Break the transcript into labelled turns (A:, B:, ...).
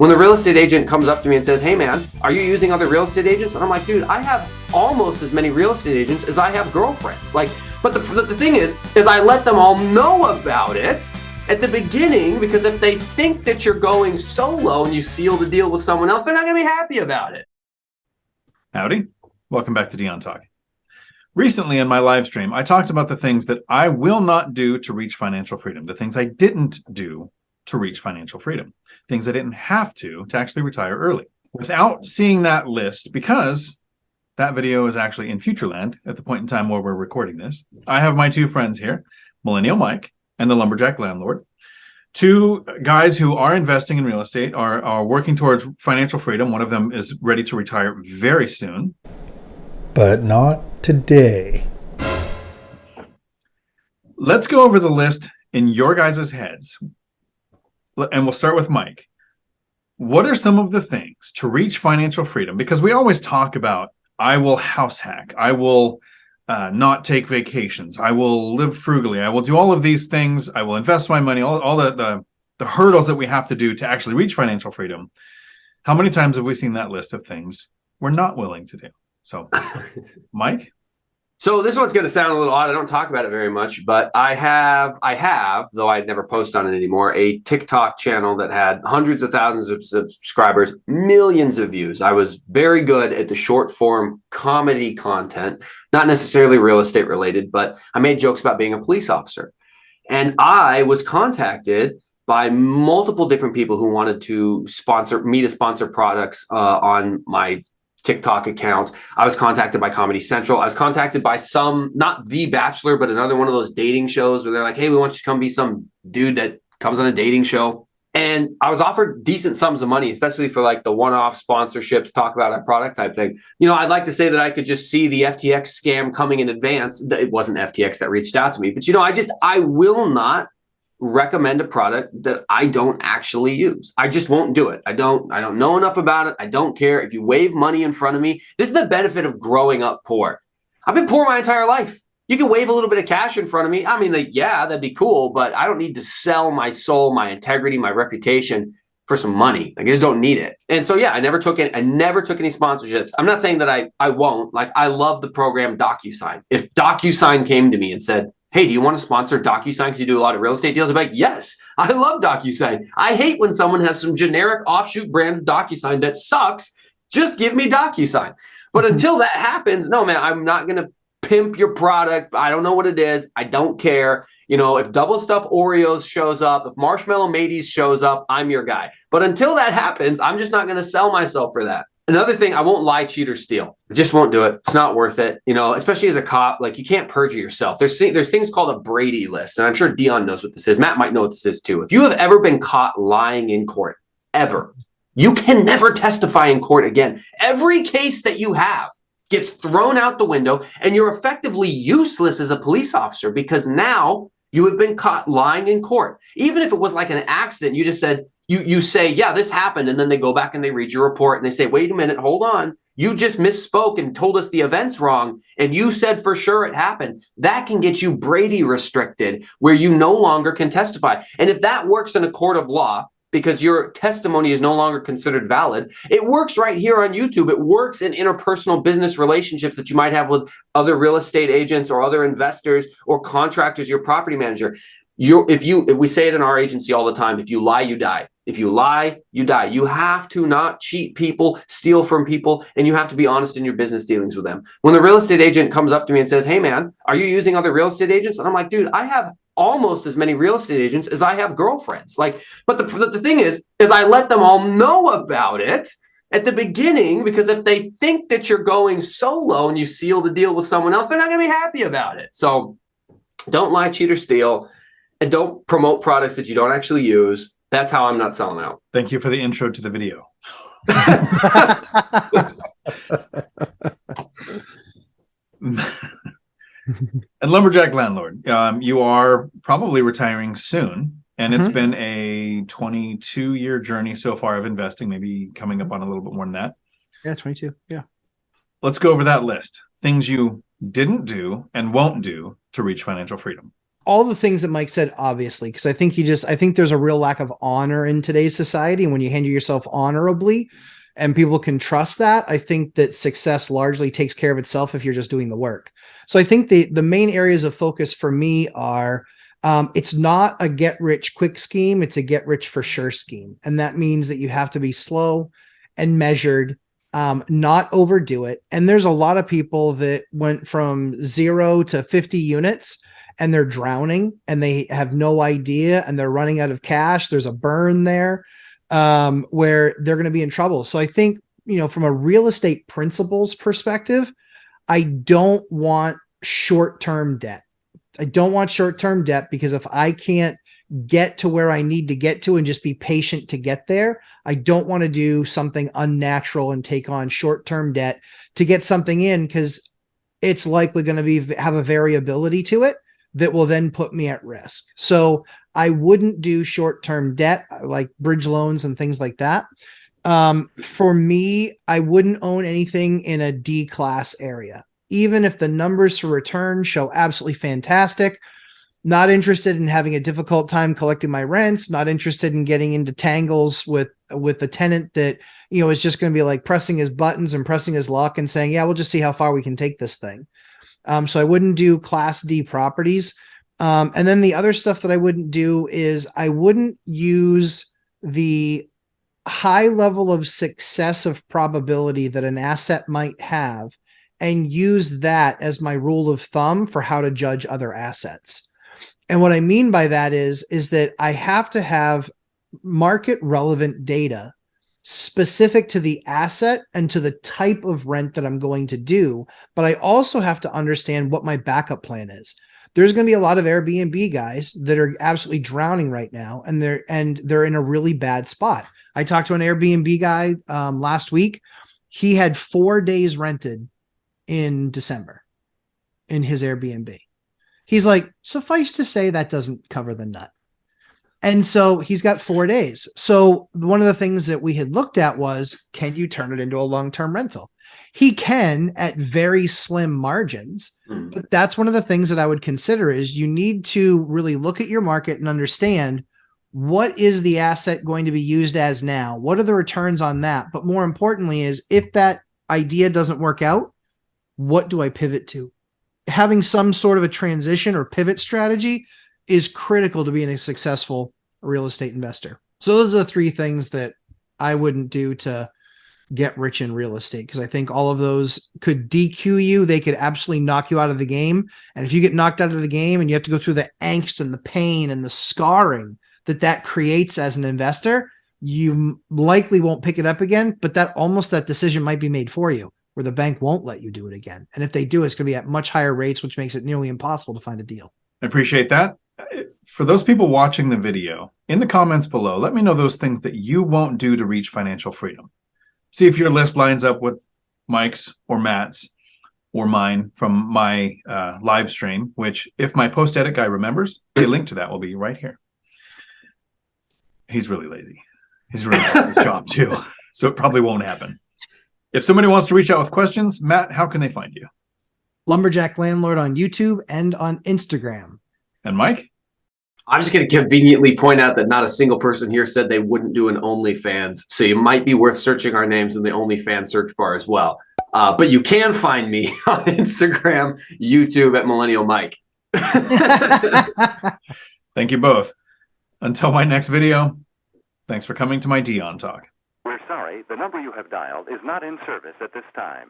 A: When the real estate agent comes up to me and says, hey man, are you using other real estate agents? And I'm like, dude, I have almost as many real estate agents as I have girlfriends. Like, but the thing is I let them all know about it at the beginning, because if they think that you're going solo and you seal the deal with someone else, they're not going to be happy about it.
B: Howdy. Welcome back to Dion Talk. Recently in my live stream, I talked about the things that I will not do to reach financial freedom, the things I didn't do to reach financial freedom, things I didn't have to actually retire early. Without seeing that list, because that video is actually in Futureland at the point in time where we're recording this, I have my two friends here, Millennial Mike and the Lumberjack Landlord, two guys who are investing in real estate, are working towards financial freedom. One of them is ready to retire very soon.
C: But not today.
B: Let's go over the list in your guys' heads. And we'll start with Mike. What are some of the things to reach financial freedom? Because we always talk about, I will house hack. I will not take vacations. I will live frugally. I will do all of these things. I will invest my money, all the hurdles that we have to do to actually reach financial freedom. How many times have we seen that list of things we're not willing to do? So, Mike?
A: So this one's going to sound a little odd. I don't talk about it very much, but I have, though I never post on it anymore, a TikTok channel that had hundreds of thousands of subscribers, millions of views. I was very good at the short form comedy content, not necessarily real estate related, but I made jokes about being a police officer. And I was contacted by multiple different people who wanted to sponsor products on my TikTok account. I was contacted by Comedy Central. I was contacted by some, not The Bachelor, but another one of those dating shows where they're like, hey, we want you to come be some dude that comes on a dating show. And I was offered decent sums of money, especially for like the one-off sponsorships, talk about our product type thing. You know, I'd like to say that I could just see the FTX scam coming in advance. It wasn't FTX that reached out to me, but you know, I will not recommend a product that I don't actually use. I just won't do it. I don't know enough about it. I don't care. If you wave money in front of me, this is the benefit of growing up poor. I've been poor my entire life. You can wave a little bit of cash in front of me. I mean, like, yeah, that'd be cool, but I don't need to sell my soul, my integrity, my reputation for some money. Like, I just don't need it. And so, yeah, I never took any sponsorships. I'm not saying that I won't. Like, I love the program DocuSign. If DocuSign came to me and said, hey, do you want to sponsor DocuSign because you do a lot of real estate deals? I'd be like, yes, I love DocuSign. I hate when someone has some generic offshoot brand of DocuSign that sucks. Just give me DocuSign. But until that happens, no, man, I'm not going to pimp your product. I don't know what it is. I don't care. You know, if Double Stuffed Oreos shows up, if Marshmallow Mateys shows up, I'm your guy. But until that happens, I'm just not going to sell myself for that. Another thing, I won't lie, cheat, or steal. I just won't do it. It's not worth it. You know, especially as a cop, like you can't perjure yourself. There's things called a Brady list. And I'm sure Dion knows what this is. Matt might know what this is too. If you have ever been caught lying in court, ever, you can never testify in court again. Every case that you have gets thrown out the window and you're effectively useless as a police officer because now you have been caught lying in court. Even if it was like an accident, you just said, you say, yeah, this happened. And then they go back and they read your report and they say, wait a minute, hold on. You just misspoke and told us the event's wrong. And you said for sure it happened. That can get you Brady restricted where you no longer can testify. And if that works in a court of law, because your testimony is no longer considered valid, it works right here on YouTube. It works in interpersonal business relationships that you might have with other real estate agents or other investors or contractors, your property manager. If we say it in our agency all the time, if you lie, you die. If you lie, you die. You have to not cheat people, steal from people, and you have to be honest in your business dealings with them. When the real estate agent comes up to me and says, hey man, are you using other real estate agents? And I'm like, dude, I have almost as many real estate agents as I have girlfriends. Like, but the thing is I let them all know about it at the beginning, because if they think that you're going solo and you seal the deal with someone else, they're not going to be happy about it. So don't lie, cheat, or steal, and don't promote products that you don't actually use. That's how I'm not selling out.
B: Thank you for the intro to the video. And Lumberjack Landlord, you are probably retiring soon, and it's been a 22-year journey so far of investing, maybe coming up on a little bit more than that.
D: Yeah, 22. Yeah.
B: Let's go over that list. Things you didn't do and won't do to reach financial freedom.
D: all the things that Mike said, obviously, because I think there's a real lack of honor in today's society. And when you handle yourself honorably and people can trust that, I think that success largely takes care of itself if you're just doing the work. So I think the main areas of focus for me are, it's not a get rich quick scheme. It's a get rich for sure scheme. And that means that you have to be slow and measured, not overdo it. And there's a lot of people that went from 0 to 50 units and they're drowning and they have no idea and they're running out of cash. There's a burn there, where they're going to be in trouble. So I think, from a real estate principles perspective, I don't want short-term debt. I don't want short-term debt because if I can't get to where I need to get to and just be patient to get there, I don't want to do something unnatural and take on short-term debt to get something in, because it's likely going to have a variability to it that will then put me at risk. So I wouldn't do short-term debt like bridge loans and things like that. For me, I wouldn't own anything in a D class area, even if the numbers for return show absolutely fantastic. Not interested in having a difficult time collecting my rents, not interested in getting into tangles with a tenant that, is just going to be like pressing his buttons and pressing his luck and saying, yeah, we'll just see how far we can take this thing. So I wouldn't do class D properties. And then the other stuff that I wouldn't do is I wouldn't use the high level of success of probability that an asset might have and use that as my rule of thumb for how to judge other assets. And what I mean by that is that I have to have market relevant data specific to the asset and to the type of rent that I'm going to do. But I also have to understand what my backup plan is. There's going to be a lot of Airbnb guys that are absolutely drowning right now, and they're in a really bad spot. I talked to an Airbnb guy last week. He had 4 days rented in December in his Airbnb. He's like, suffice to say, that doesn't cover the nut. And so he's got 4 days. So one of the things that we had looked at was, can you turn it into a long-term rental? He can at very slim margins, but that's one of the things that I would consider is you need to really look at your market and understand what is the asset going to be used as now? What are the returns on that? But more importantly is if that idea doesn't work out, what do I pivot to? Having some sort of a transition or pivot strategy is critical to being a successful real estate investor. So those are the 3 things that I wouldn't do to get rich in real estate, because I think all of those could DQ you. They could absolutely knock you out of the game. And if you get knocked out of the game and you have to go through the angst and the pain and the scarring that creates as an investor, you likely won't pick it up again, but that decision might be made for you, where the bank won't let you do it again. And if they do, it's going to be at much higher rates, which makes it nearly impossible to find a deal.
B: I appreciate that. For those people watching the video, in the comments below, let me know those things that you won't do to reach financial freedom. See if your list lines up with Mike's or Matt's or mine from my live stream, which if my post-edit guy remembers, a link to that will be right here. He's really lazy. He's really bad at his job too, so it probably won't happen. If somebody wants to reach out with questions, Matt, how can they find you?
D: Lumberjack Landlord on YouTube and on Instagram.
B: And Mike?
A: I'm just going to conveniently point out that not a single person here said they wouldn't do an OnlyFans. So you might be worth searching our names in the OnlyFans search bar as well. But you can find me on Instagram, YouTube at Millennial Mike.
B: Thank you both. Until my next video, thanks for coming to my Dion Talk.
E: We're sorry, the number you have dialed is not in service at this time.